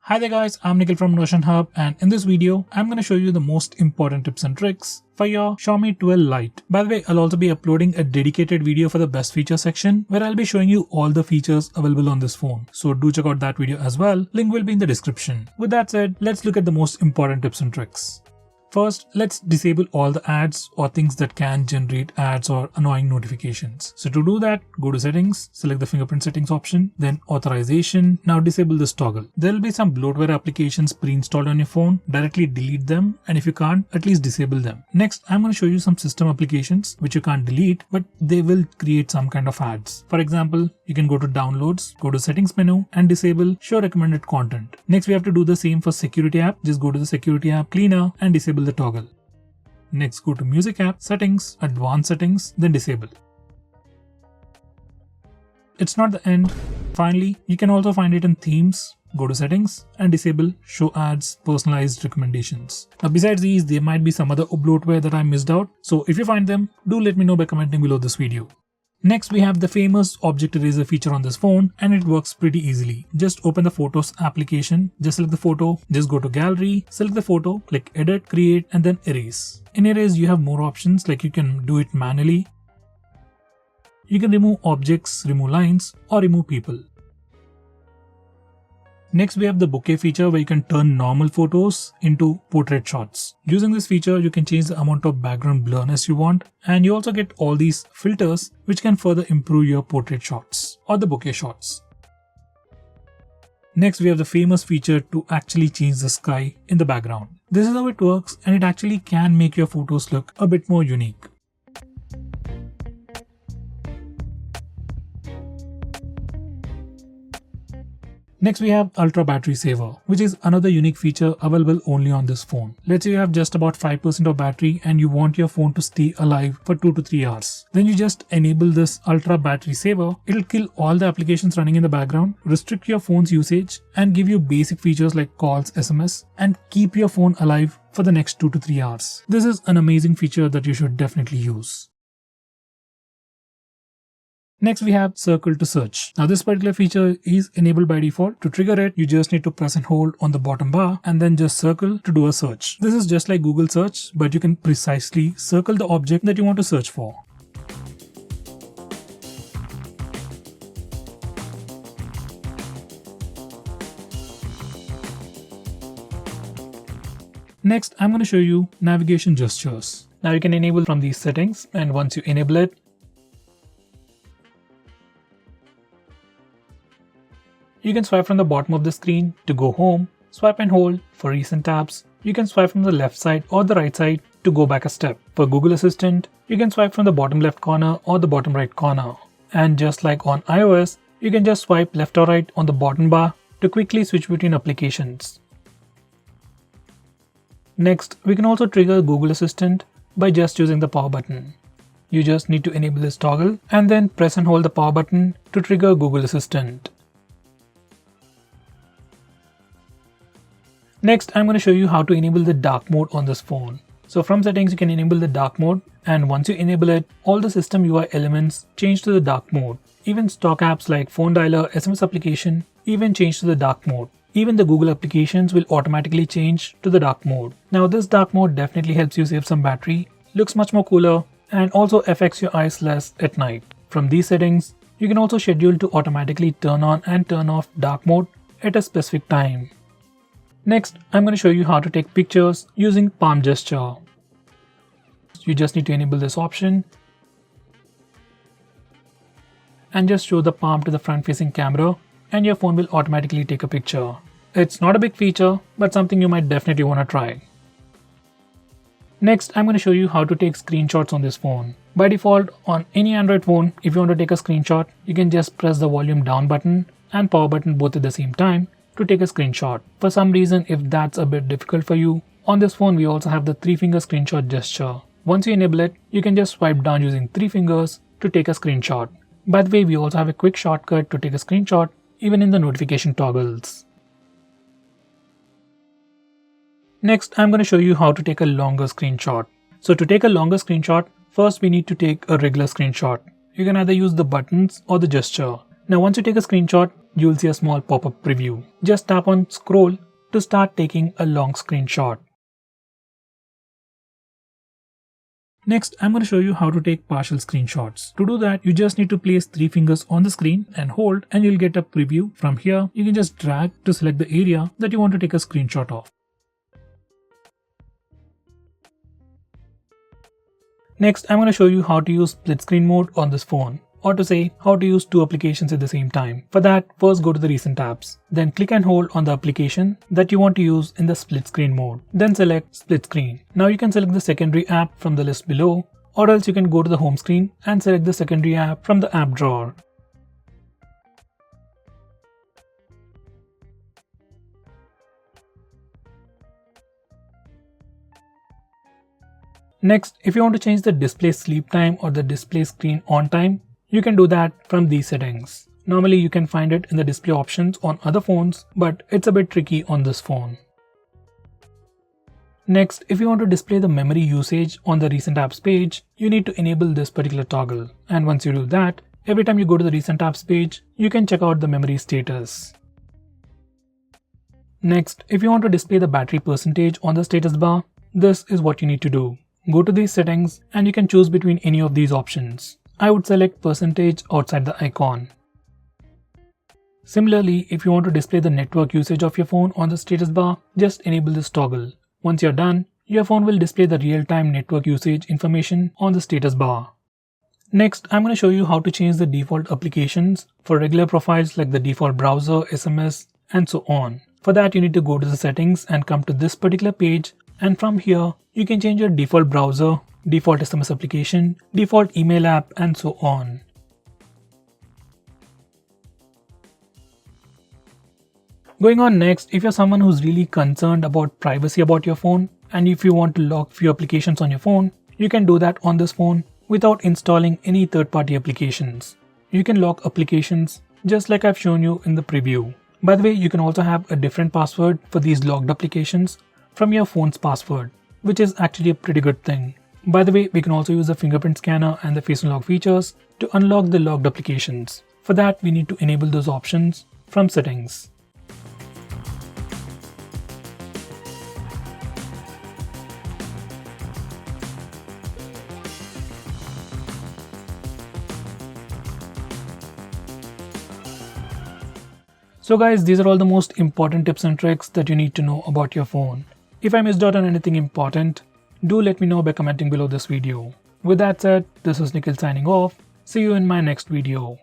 Hi there guys, I'm Nikhil from notionhub, and in this video, I'm going to show you the most important tips and tricks for your Xiaomi 12 Lite. By the way, I'll also be uploading a dedicated video for the best feature section where I'll be showing you all the features available on this phone. So do check out that video as well. Link will be in the description. With that said, let's look at the most important tips and tricks. First, let's disable all the ads or things that can generate ads or annoying notifications. So to do that, go to settings, select the fingerprint settings option, then authorization. Now disable this toggle. There will be some bloatware applications pre-installed on your phone. Directly delete them, and if you can't, at least disable them. Next, I'm going to show you some system applications which you can't delete, but they will create some kind of ads. For example, you can go to downloads, go to settings menu and disable show recommended content. Next, we have to do the same for security app. Just go to the security app cleaner and disable the toggle. Next, go to music app, settings, advanced settings, then disable. It's not the end. Finally, you can also find it in themes. Go to settings and disable show ads personalized recommendations. Now besides these, there might be some other bloatware that I missed out. So if you find them, do let me know by commenting below this video. Next, we have the famous object eraser feature on this phone, and it works pretty easily. Just open the Photos application, just select the photo, just go to gallery, select the photo, click edit, create, and then erase. In erase, you have more options, like you can do it manually. You can remove objects, remove lines, or remove people. Next, we have the bokeh feature where you can turn normal photos into portrait shots. Using this feature, you can change the amount of background blurriness you want, and you also get all these filters which can further improve your portrait shots or the bokeh shots. Next, we have the famous feature to actually change the sky in the background. This is how it works, and it actually can make your photos look a bit more unique. Next, we have Ultra Battery Saver, which is another unique feature available only on this phone. Let's say you have just about 5% of battery and you want your phone to stay alive for 2 to 3 hours. Then you just enable this Ultra Battery Saver. It'll kill all the applications running in the background, restrict your phone's usage, and give you basic features like calls, SMS, and keep your phone alive for the next 2 to 3 hours. This is an amazing feature that you should definitely use. Next, we have Circle to Search. Now this particular feature is enabled by default. To trigger it, you just need to press and hold on the bottom bar and then just circle to do a search. This is just like Google search, but you can precisely circle the object that you want to search for. Next, I'm going to show you navigation gestures. Now you can enable from these settings, and once you enable it, you can swipe from the bottom of the screen to go home, swipe and hold for recent tabs. You can swipe from the left side or the right side to go back a step. For Google Assistant, you can swipe from the bottom left corner or the bottom right corner. And just like on iOS, you can just swipe left or right on the bottom bar to quickly switch between applications. Next, we can also trigger Google Assistant by just using the power button. You just need to enable this toggle and then press and hold the power button to trigger Google Assistant. Next, I'm going to show you how to enable the dark mode on this phone. So from settings, you can enable the dark mode, and once you enable it, all the system UI elements change to the dark mode. Even stock apps like phone dialer, SMS application even change to the dark mode. Even the Google applications will automatically change to the dark mode. Now this dark mode definitely helps you save some battery, looks much more cooler, and also affects your eyes less at night. From these settings, you can also schedule to automatically turn on and turn off dark mode at a specific time. Next, I'm going to show you how to take pictures using palm gesture. You just need to enable this option and just show the palm to the front-facing camera, and your phone will automatically take a picture. It's not a big feature, but something you might definitely want to try. Next, I'm going to show you how to take screenshots on this phone. By default, on any Android phone, if you want to take a screenshot, you can just press the volume down button and power button both at the same time to take a screenshot. For some reason, if that's a bit difficult for you, on this phone we also have the 3-finger screenshot gesture. Once you enable it, you can just swipe down using 3 fingers to take a screenshot. By the way, we also have a quick shortcut to take a screenshot even in the notification toggles. Next, I'm going to show you how to take a longer screenshot. So to take a longer screenshot, first we need to take a regular screenshot. You can either use the buttons or the gesture. Now once you take a screenshot, you'll see a small pop-up preview. Just tap on scroll to start taking a long screenshot. Next, I'm going to show you how to take partial screenshots. To do that, you just need to place 3 fingers on the screen and hold, and you'll get a preview. From here, you can just drag to select the area that you want to take a screenshot of. Next, I'm going to show you how to use split screen mode on this phone, or to say how to use 2 applications at the same time. For that, first go to the recent tabs. Then click and hold on the application that you want to use in the split screen mode. Then select split screen. Now you can select the secondary app from the list below, or else you can go to the home screen and select the secondary app from the app drawer. Next, if you want to change the display sleep time or the display screen on time, you can do that from these settings. Normally you can find it in the display options on other phones, but it's a bit tricky on this phone. Next, if you want to display the memory usage on the recent apps page, you need to enable this particular toggle. And once you do that, every time you go to the recent apps page, you can check out the memory status. Next, if you want to display the battery percentage on the status bar, this is what you need to do. Go to these settings and you can choose between any of these options. I would select percentage outside the icon. Similarly, if you want to display the network usage of your phone on the status bar, just enable this toggle. Once you're done, your phone will display the real-time network usage information on the status bar. Next, I'm going to show you how to change the default applications for regular profiles like the default browser, SMS, and so on. For that, you need to go to the settings and come to this particular page, and from here, you can change your default browser, default SMS application, default email app, and so on. Going on next, if you're someone who's really concerned about privacy about your phone, and if you want to lock few applications on your phone, you can do that on this phone without installing any third-party applications. You can lock applications just like I've shown you in the preview. By the way, you can also have a different password for these locked applications from your phone's password, which is actually a pretty good thing. By the way, we can also use the fingerprint scanner and the face unlock features to unlock the locked applications. For that, we need to enable those options from settings. So guys, these are all the most important tips and tricks that you need to know about your phone. If I missed out on anything important, do let me know by commenting below this video. With that said, this is Nikhil signing off. See you in my next video.